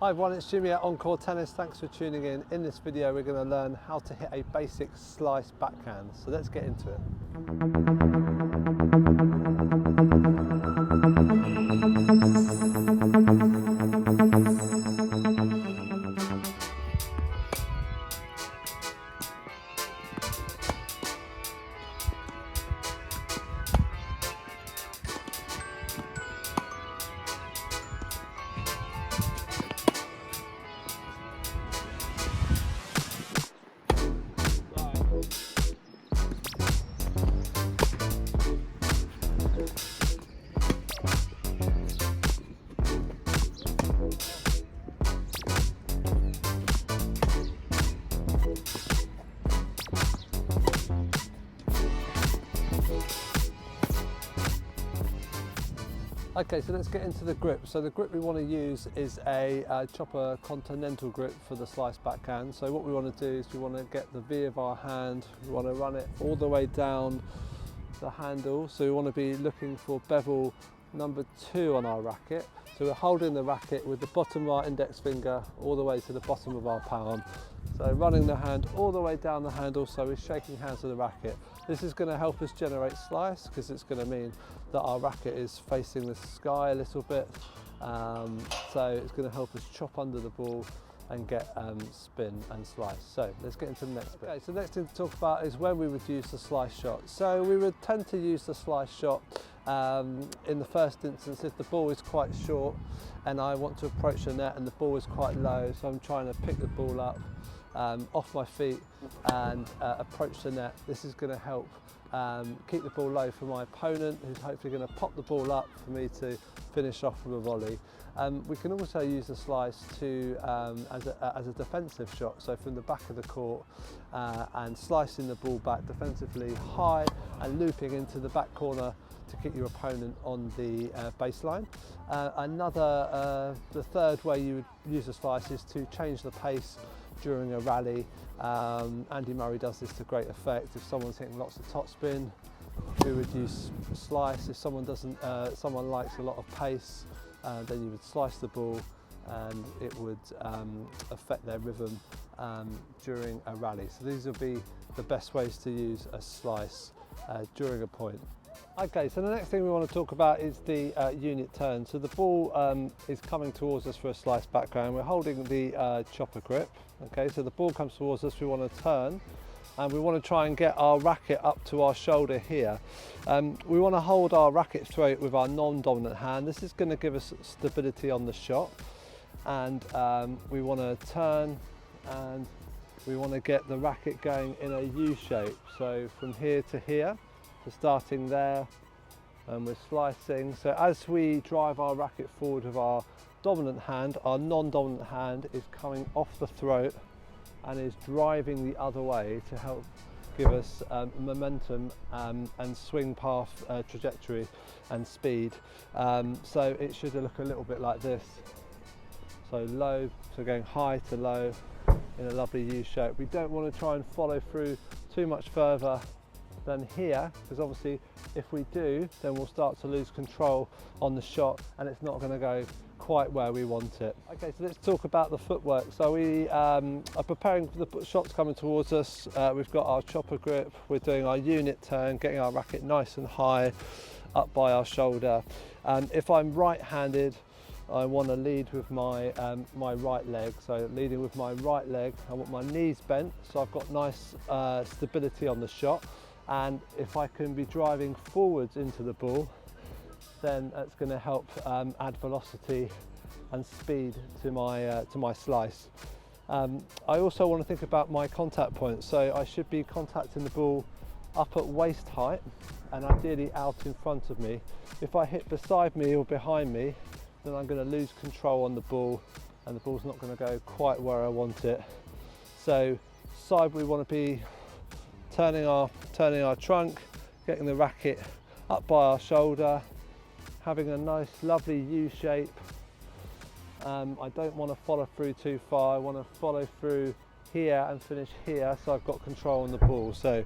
Hi everyone, it's Jimmy at Encore Tennis. Thanks for tuning in. In this video we're going to learn how to hit a basic slice backhand. So let's get into it. Okay, so let's get into the grip. So the grip we want to use is a chopper continental grip for the slice backhand. So what we want to do is we want to get the V of our hand, we want to run it all the way down the handle. So we want to be looking for bevel number 2 on our racket. So we're holding the racket with the bottom of our index finger all the way to the bottom of our palm. So running the hand all the way down the handle, so we're shaking hands with the racket. This is going to help us generate slice because it's going to mean that our racket is facing the sky a little bit. So it's going to help us chop under the ball and get spin and slice. So let's get into the next bit. Okay, so next thing to talk about is when we would use the slice shot. So we would tend to use the slice shot in the first instance if the ball is quite short and I want to approach the net and the ball is quite low, so I'm trying to pick the ball up off my feet and approach the net. This is going to help keep the ball low for my opponent, who's hopefully going to pop the ball up for me to finish off with a volley. We can also use the slice to as a defensive shot, so from the back of the court and slicing the ball back defensively high and looping into the back corner to keep your opponent on the baseline. The third way you would use a slice is to change the pace during a rally. Andy Murray does this to great effect. If someone's hitting lots of topspin, we would use a slice. If someone likes a lot of pace, then you would slice the ball and it would affect their rhythm during a rally. So these will be the best ways to use a slice during a point. Okay, so the next thing we want to talk about is the unit turn. So the ball is coming towards us for a slice backhand. We're holding the chopper grip. Okay, so the ball comes towards us, we want to turn and we want to try and get our racket up to our shoulder here. We want to hold our racket straight with our non-dominant hand. This is going to give us stability on the shot, and we want to turn and we want to get the racket going in a U shape. So from here to here, so starting there, and we're slicing. So as we drive our racket forward with our dominant hand, our non-dominant hand is coming off the throat and is driving the other way to help give us momentum and swing path trajectory and speed. So it should look a little bit like this. So low, so going high to low in a lovely U shape. We don't want to try and follow through too much further than here, because obviously if we do, then we'll start to lose control on the shot and it's not going to go quite where we want it. Okay, so let's talk about the footwork. So we are preparing for the shots coming towards us. We've got our chopper grip, we're doing our unit turn, getting our racket nice and high up by our shoulder. If I'm right-handed, I want to lead with my my right leg. So leading with my right leg, I want my knees bent, so I've got nice stability on the shot. And if I can be driving forwards into the ball, then that's going to help add velocity and speed to my slice. I also want to think about my contact point. So I should be contacting the ball up at waist height and ideally out in front of me. If I hit beside me or behind me, then I'm going to lose control on the ball and the ball's not going to go quite where I want it. So side, we want to be turning our trunk, getting the racket up by our shoulder, having a nice lovely U shape. I don't want to follow through too far. I want to follow through here and finish here, so I've got control on the ball. So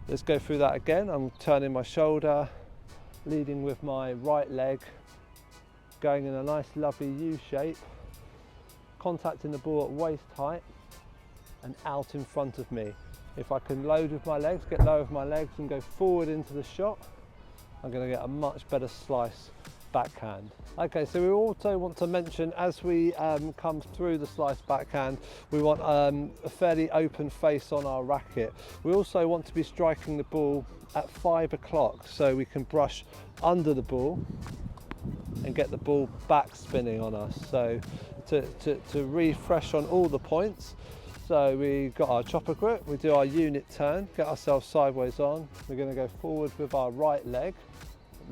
let's go through that again. I'm turning my shoulder, leading with my right leg, going in a nice lovely U shape, contacting the ball at waist height and out in front of me. If I can load with my legs, get low with my legs and go forward into the shot, I'm going to get a much better slice backhand. Okay, so we also want to mention, as we come through the slice backhand, we want a fairly open face on our racket. We also want to be striking the ball at 5 o'clock, so we can brush under the ball and get the ball back spinning on us. So to refresh on all the points, so we got our chopper grip, we do our unit turn, get ourselves sideways on. We're going to go forward with our right leg,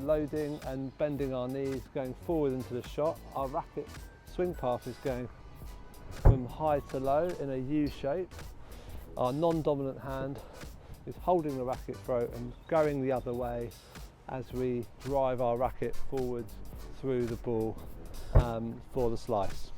loading and bending our knees, going forward into the shot. Our racket swing path is going from high to low in a U shape. Our non-dominant hand is holding the racket throat and going the other way as we drive our racket forward through the ball for the slice.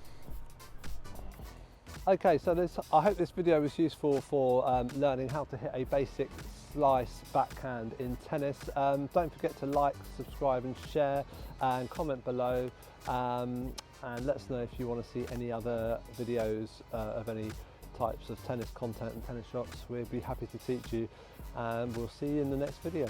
Okay, so I hope this video was useful for learning how to hit a basic slice backhand in tennis. Don't forget to like, subscribe and share and comment below, and let us know if you want to see any other videos of any types of tennis content and tennis shots. We'd be happy to teach you, and we'll see you in the next video.